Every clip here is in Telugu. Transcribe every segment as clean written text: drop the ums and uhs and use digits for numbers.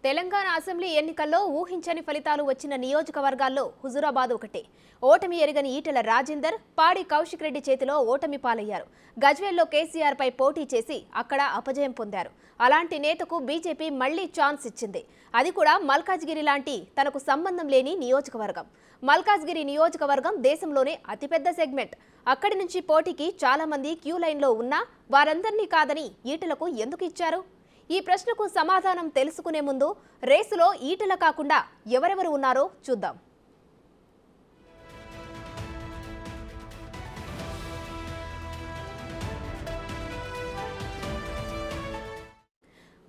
తెలంగాణ అసెంబ్లీ ఎన్నికల్లో ఊహించని ఫలితాలు వచ్చిన నియోజకవర్గాల్లో హుజూరాబాద్ ఒకటి. ఓటమి ఎరగని ఈటెల రాజేందర్, పాడి కౌశిక్ రెడ్డి చేతిలో ఓటమి పాలయ్యారు. గజ్వేల్లో కేసీఆర్ పై పోటీ చేసి అక్కడ అపజయం పొందారు. అలాంటి నేతకు బీజేపీ మళ్లీ ఛాన్స్ ఇచ్చింది. అది కూడా మల్కాజ్గిరి లాంటి తనకు సంబంధం లేని నియోజకవర్గం. మల్కాజ్గిరి నియోజకవర్గం దేశంలోనే అతిపెద్ద సెగ్మెంట్. అక్కడి నుంచి పోటీకి చాలా మంది క్యూ లైన్లో ఉన్నా వారందరినీ కాదని ఈటెలకు ఎందుకు ఇచ్చారు? ఈ ప్రశ్నకు సమాధానం తెలుసుకునే ముందు రేసులో ఈటెల కాకుండా ఎవరెవరు ఉన్నారో చూద్దాం.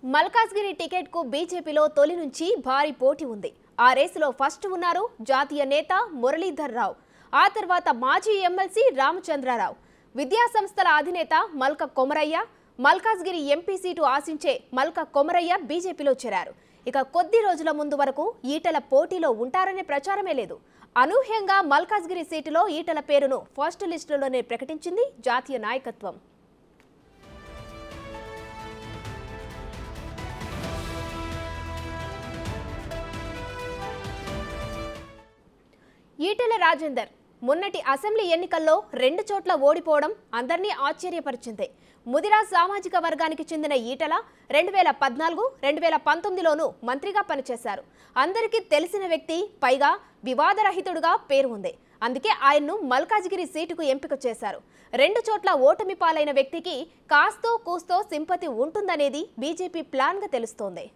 మల్కాజ్గిరి టికెట్కు బీజేపీలో తొలి నుంచి భారీ పోటీ ఉంది. ఆ రేసులో ఫస్ట్ ఉన్నారు జాతీయ నేత మురళీధర్ రావు. ఆ తర్వాత మాజీ ఎమ్మెల్సీ రామచంద్రరావు, విద్యాసంస్థల అధినేత మల్క కొమరయ్య. మల్కాజ్గిరి ఎంపీ సీటు ఆశించే మల్క కొమరయ్య బీజేపీలో చేరారు. ఇక కొద్ది రోజుల ముందు వరకు ఈటెల పోటీలో ఉంటారనే ప్రచారమే లేదు. అనూహ్యంగా మల్కాజ్గిరి సీటులో ఈటెల పేరును ఫస్ట్ లిస్టులోనే ప్రకటించింది జాతీయ నాయకత్వం. ఈటెల రాజేందర్ మొన్నటి అసెంబ్లీ ఎన్నికల్లో 2 చోట్ల ఓడిపోవడం అందరినీ ఆశ్చర్యపరిచింది. ముదిరా సామాజిక వర్గానికి చెందిన ఈటెల 2014, 2019లోనూ మంత్రిగా పనిచేశారు. అందరికీ తెలిసిన వ్యక్తి, పైగా వివాదరహితుడుగా పేరు ఉంది. అందుకే ఆయన్ను మల్కాజ్గిరి సీటుకు ఎంపిక చేశారు. 2 చోట్ల ఓటమి పాలైన వ్యక్తికి కాస్తో కూస్తో సింపతి ఉంటుందనేది బీజేపీ ప్లాన్గా తెలుస్తోంది.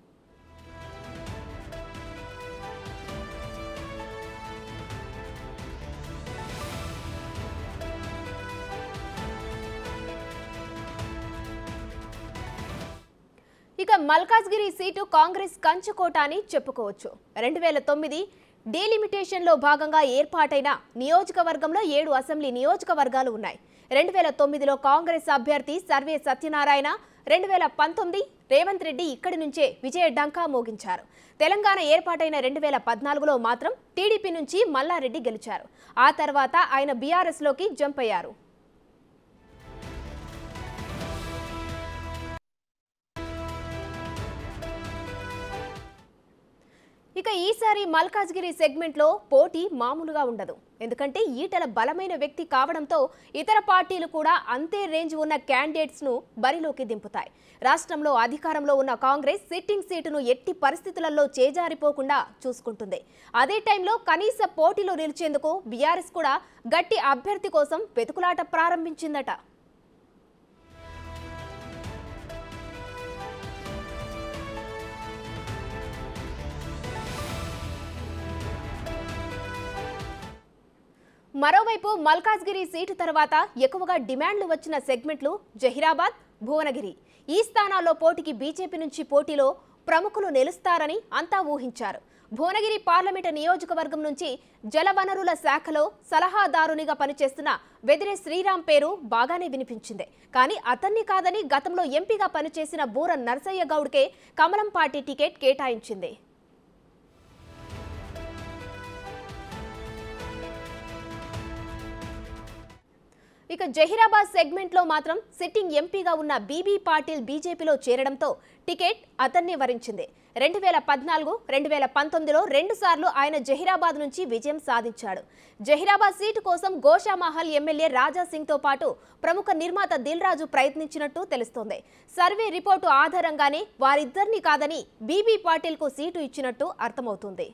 ఇక మల్కాజ్గిరి సీటు కాంగ్రెస్ కంచుకోట అని చెప్పుకోవచ్చు. 2009 డీలిమిటేషన్లో భాగంగా ఏర్పాటైన నియోజకవర్గంలో 7 అసెంబ్లీ నియోజకవర్గాలు ఉన్నాయి. 2009లో కాంగ్రెస్ అభ్యర్థి సర్వే సత్యనారాయణ, 2019 రేవంత్ రెడ్డి ఇక్కడి నుంచే విజయ డంకా మోగించారు. తెలంగాణ ఏర్పాటైన 2014లో మాత్రం టీడీపీ నుంచి మల్లారెడ్డి గెలిచారు. ఆ తర్వాత ఆయన బీఆర్ఎస్లోకి జంప్ అయ్యారు. ఇక ఈసారి మల్కాజ్గిరి సెగ్మెంట్లో పోటీ మామూలుగా ఉండదు. ఎందుకంటే ఈటెల బలమైన వ్యక్తి కావడంతో ఇతర పార్టీలు కూడా అంతే రేంజ్ ఉన్న క్యాండిడేట్స్ను బరిలోకి దింపుతాయి. రాష్ట్రంలో అధికారంలో ఉన్న కాంగ్రెస్ సిట్టింగ్ సీటును ఎట్టి పరిస్థితులలో చేజారిపోకుండా చూసుకుంటుంది. అదే టైంలో కనీస పోటీలో నిలిచేందుకు బీఆర్ఎస్ కూడా గట్టి అభ్యర్థి కోసం వెతుకులాట ప్రారంభించిందట. మరోవైపు మల్కాజ్గిరి సీటు తర్వాత ఎక్కువగా డిమాండ్లు వచ్చిన సెగ్మెంట్లు జహీరాబాద్, భువనగిరి. ఈ స్థానాల్లో పోటీకి బీజేపీ నుంచి పోటీలో ప్రముఖులు నిలుస్తారని అంతా ఊహించారు. భువనగిరి పార్లమెంటు నియోజకవర్గం నుంచి జలవనరుల శాఖలో సలహాదారునిగా పనిచేస్తున్న వెదిరే శ్రీరామ్ పేరు బాగానే వినిపించింది. కానీ అతన్ని కాదని గతంలో ఎంపీగా పనిచేసిన బూర నర్సయ్య గౌడ్కే కమలం పార్టీ టికెట్ కేటాయించింది. ఇక జహీరాబాద్ సెగ్మెంట్లో మాత్రం సిట్టింగ్ ఎంపీగా ఉన్న బీబీ పాటిల్ బీజేపీలో చేరడంతో టికెట్ అతన్ని వరించింది. 2014, 2019లో 2 సార్లు ఆయన జహీరాబాద్ నుంచి విజయం సాధించాడు. జహీరాబాద్ సీటు కోసం గోషామహల్ ఎమ్మెల్యే రాజాసింగ్తో పాటు ప్రముఖ నిర్మాత దిల్ రాజు ప్రయత్నించినట్టు తెలుస్తోంది. సర్వే రిపోర్టు ఆధారంగానే వారిద్దరిని కాదని బీబీ పాటిల్కు సీటు ఇచ్చినట్టు అర్థమవుతుంది.